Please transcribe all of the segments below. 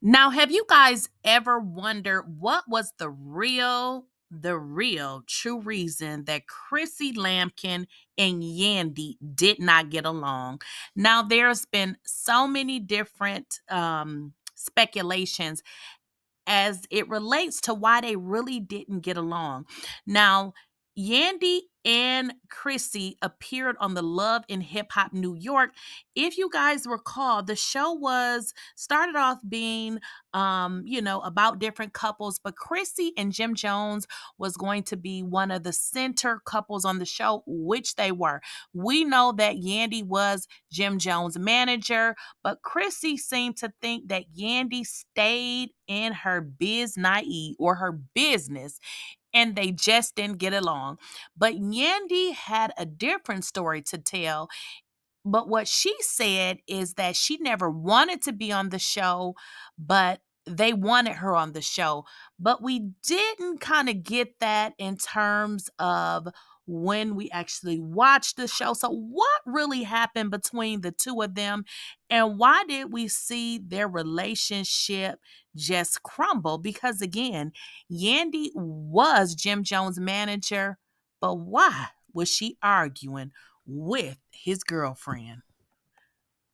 Now, have you guys ever wondered what was the real true reason that Chrissy Lampkin and Yandy did not get along? Now, there's been so many different speculations as it relates to why they really didn't get along. Now, Yandy and Chrissy appeared on the Love and Hip Hop New York. If you guys recall, the show was started off being about different couples, but Chrissy and Jim Jones was going to be one of the center couples on the show, which they were. We know that Yandy was Jim Jones' manager, but Chrissy seemed to think that Yandy stayed in her her business, and they just didn't get along. But Yandy had a different story to tell. But what she said is that she never wanted to be on the show, but they wanted her on the show. But we didn't kind of get that in terms of when we actually watched the show. So, what really happened between the two of them, and why did we see their relationship just crumble? Because again, Yandy was Jim Jones' manager, but why was she arguing with his girlfriend?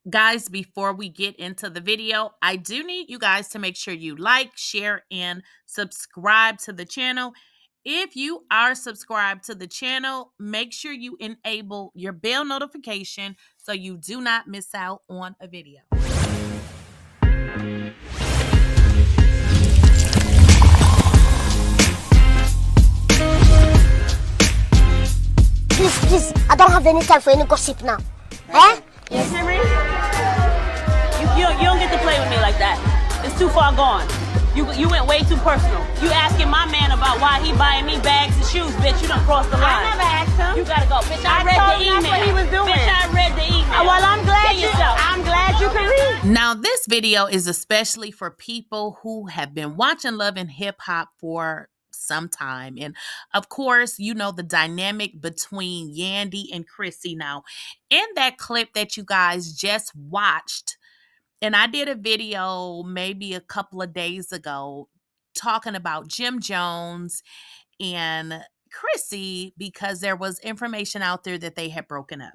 Guys, before we get into the video, I do need you guys to make sure you like, share, and subscribe to the channel. If you are subscribed to the channel, make sure you enable your bell notification so you do not miss out on a video. Please, I don't have any time for any gossip now. Eh? Yes, Henry? You don't get to play with me like that. It's too far gone. You went way too personal. You asking my man about why he buying me bags and shoes, bitch. You done crossed the line. I never asked him. You gotta go. Bitch, I read the email. That's what he was doing. Bitch, I read the email. Well, I'm glad you can read. Now, this video is especially for people who have been watching Love and Hip Hop for some time. And of course, you know the dynamic between Yandy and Chrissy. Now, in that clip that you guys just watched, and I did a video maybe a couple of days ago talking about Jim Jones and Chrissy because there was information out there that they had broken up.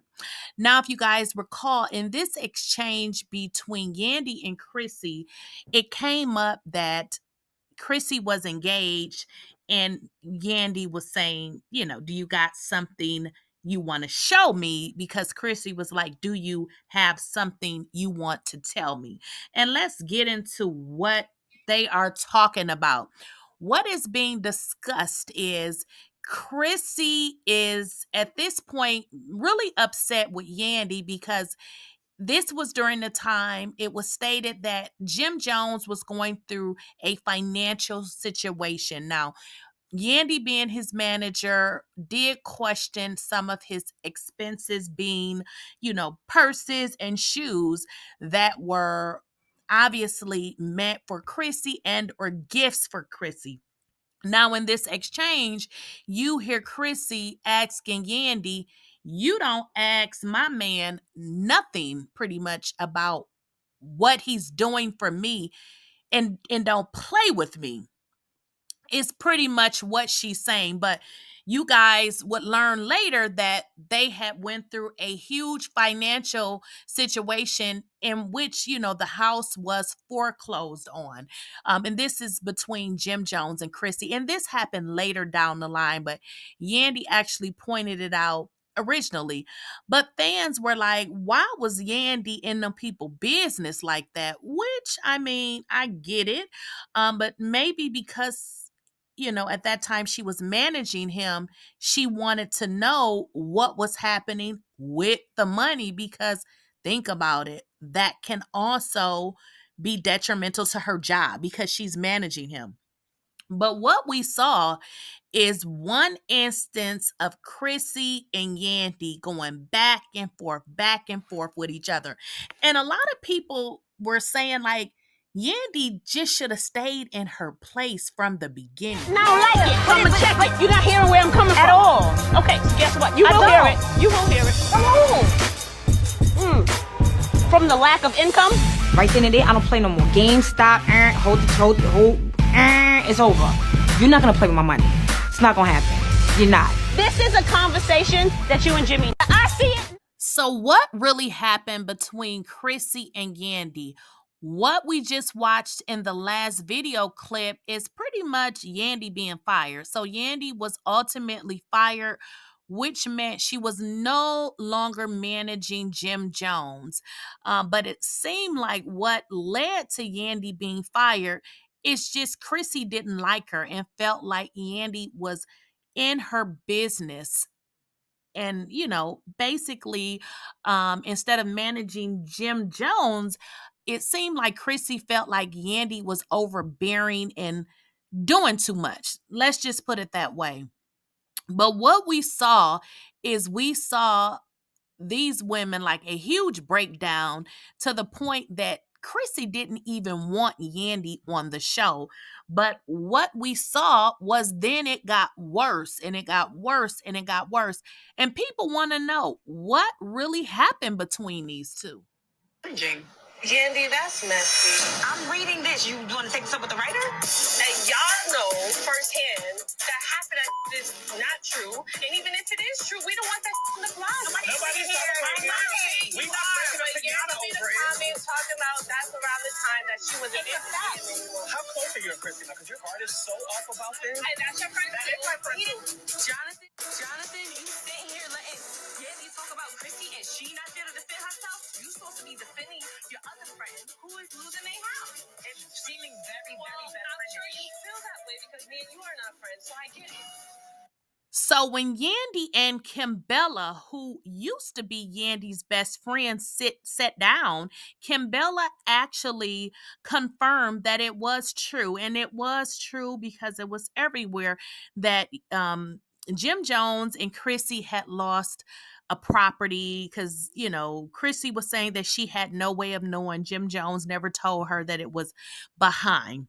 Now, if you guys recall, in this exchange between Yandy and Chrissy, it came up that Chrissy was engaged and Yandy was saying, do you got something you want to show me? Because Chrissy was like, do you have something you want to tell me? And let's get into what they are talking about. What is being discussed is Chrissy is at this point really upset with Yandy because this was during the time it was stated that Jim Jones was going through a financial situation. Now, Yandy, being his manager, did question some of his expenses being, purses and shoes that were obviously meant for Chrissy and or gifts for Chrissy. Now, in this exchange, you hear Chrissy asking Yandy, you don't ask my man nothing pretty much about what he's doing for me and don't play with me. Is pretty much what she's saying. But you guys would learn later that they had went through a huge financial situation in which, the house was foreclosed on. And this is between Jim Jones and Chrissy. And this happened later down the line, but Yandy actually pointed it out originally. But fans were like, why was Yandy in them people business like that? Which, I get it. But maybe because at that time she was managing him, she wanted to know what was happening with the money because think about it, that can also be detrimental to her job because she's managing him. But what we saw is one instance of Chrissy and Yandy going back and forth with each other. And a lot of people were saying like, Yandy just should have stayed in her place from the beginning. I don't like it. I'm gonna check it. You're not hearing where I'm coming from. At all. Okay, so guess what? You will hear it. You will hear it. From who? From the lack of income? Right then and there, I don't play no more games. Stop. Hold. It's over. You're not gonna play with my money. It's not gonna happen. You're not. This is a conversation that you and Jimmy. I see it. So what really happened between Chrissy and Yandy? What we just watched in the last video clip is pretty much Yandy being fired. So Yandy was ultimately fired, which meant she was no longer managing Jim Jones. But it seemed like what led to Yandy being fired is just Chrissy didn't like her and felt like Yandy was in her business. And basically, instead of managing Jim Jones, it seemed like Chrissy felt like Yandy was overbearing and doing too much. Let's just put it that way. But what we saw these women like a huge breakdown, to the point that Chrissy didn't even want Yandy on the show. But what we saw was then it got worse and it got worse and it got worse. And people want to know what really happened between these two. Yandy, that's messy. I'm reading this. You want to take this up with the writer? And y'all know firsthand that half of that is not true. And even if it is true, we don't want that in the blog. Nobody's talking about it. We not breaking up Tiana over it. Comments talking about that's around the time that she was in it. How close are you and Chrissy? Because your heart is so off about this. And that's your friend. That is my friend. Jonathan, you sitting here letting Yandy talk about Chrissy and she not there to defend herself? You supposed to be defending your other friend who is losing their house. It's seeming very, very bad. I'm sure you feel that way because me and you are not friends, so I get it. So when Yandy and Kimbella, who used to be Yandy's best friend, sat down, Kimbella actually confirmed that it was true. And it was true because it was everywhere that Jim Jones and Chrissy had lost a property because, Chrissy was saying that she had no way of knowing. Jim Jones never told her that it was behind.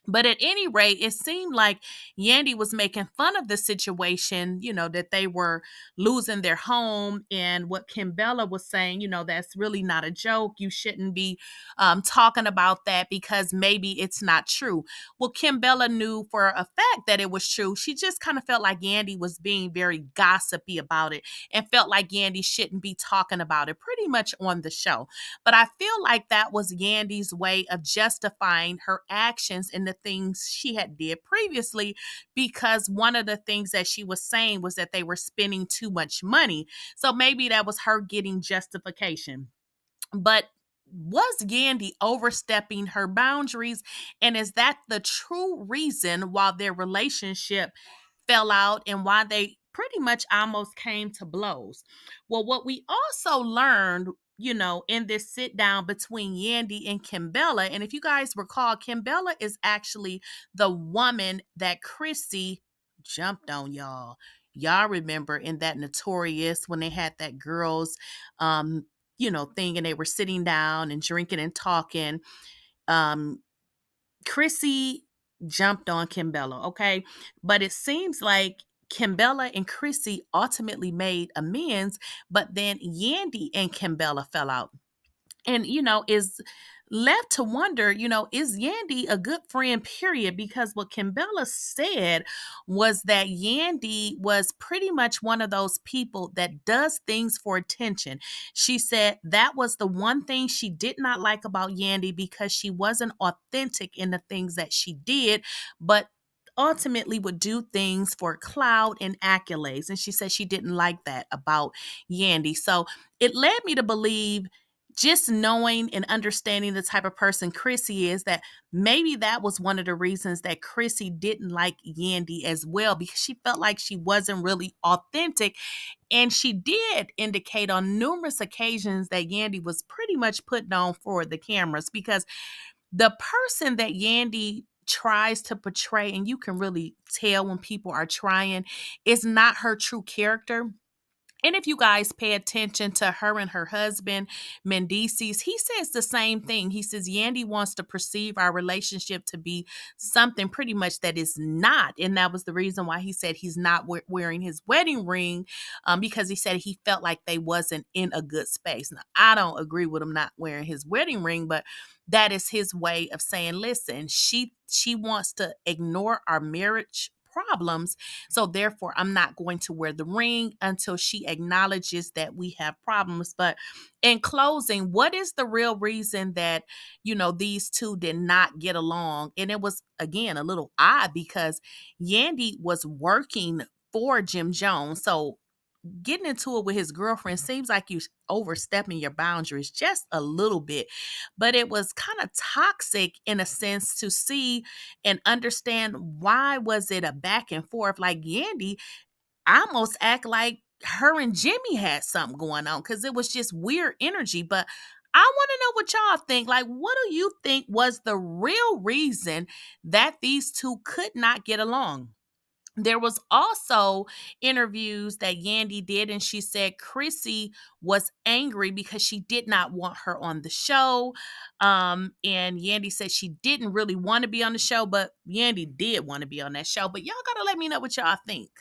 But at any rate, it seemed like Yandy was making fun of the situation, that they were losing their home. And what Kimbella was saying, that's really not a joke. You shouldn't be talking about that because maybe it's not true. Well, Kimbella knew for a fact that it was true. She just kind of felt like Yandy was being very gossipy about it and felt like Yandy shouldn't be talking about it pretty much on the show. But I feel like that was Yandy's way of justifying her actions and the things she had did previously, because one of the things that she was saying was that they were spending too much money. So maybe that was her getting justification. But was Yandy overstepping her boundaries? And is that the true reason why their relationship fell out and why they pretty much almost came to blows? Well, what we also learned, in this sit down between Yandy and Kimbella, and if you guys recall, Kimbella is actually the woman that Chrissy jumped on, y'all. Y'all remember in that Notorious when they had that girls, thing, and they were sitting down and drinking and talking. Chrissy jumped on Kimbella, okay? But it seems like Kimbella and Chrissy ultimately made amends, but then Yandy and Kimbella fell out. And, is left to wonder, is Yandy a good friend, period? Because what Kimbella said was that Yandy was pretty much one of those people that does things for attention. She said that was the one thing she did not like about Yandy, because she wasn't authentic in the things that she did, but ultimately would do things for clout and accolades. And she said she didn't like that about Yandy. So it led me to believe, just knowing and understanding the type of person Chrissy is, that maybe that was one of the reasons that Chrissy didn't like Yandy as well, because she felt like she wasn't really authentic. And she did indicate on numerous occasions that Yandy was pretty much putting on for the cameras, because the person that Yandy tries to portray, and you can really tell when people are trying, is not her true character. And if you guys pay attention to her and her husband, Mendeecees, he says the same thing. He says Yandy wants to perceive our relationship to be something pretty much that is not. And that was the reason why he said he's not wearing his wedding ring, because he said he felt like they wasn't in a good space. Now, I don't agree with him not wearing his wedding ring, but that is his way of saying, listen, she wants to ignore our marriage problems, so therefore I'm not going to wear the ring until she acknowledges that we have problems. But in closing, what is the real reason that, these two did not get along? And it was, again, a little odd because Yandy was working for Jim Jones. So getting into it with his girlfriend seems like you overstepping your boundaries just a little bit. But it was kind of toxic in a sense to see and understand why was it a back and forth. Like Yandy almost act like her and Jimmy had something going on because it was just weird energy. But I want to know what y'all think. Like, what do you think was the real reason that these two could not get along? There was also interviews that Yandy did, and she said Chrissy was angry because she did not want her on the show. And Yandy said she didn't really want to be on the show, but Yandy did want to be on that show. But y'all gotta let me know what y'all think.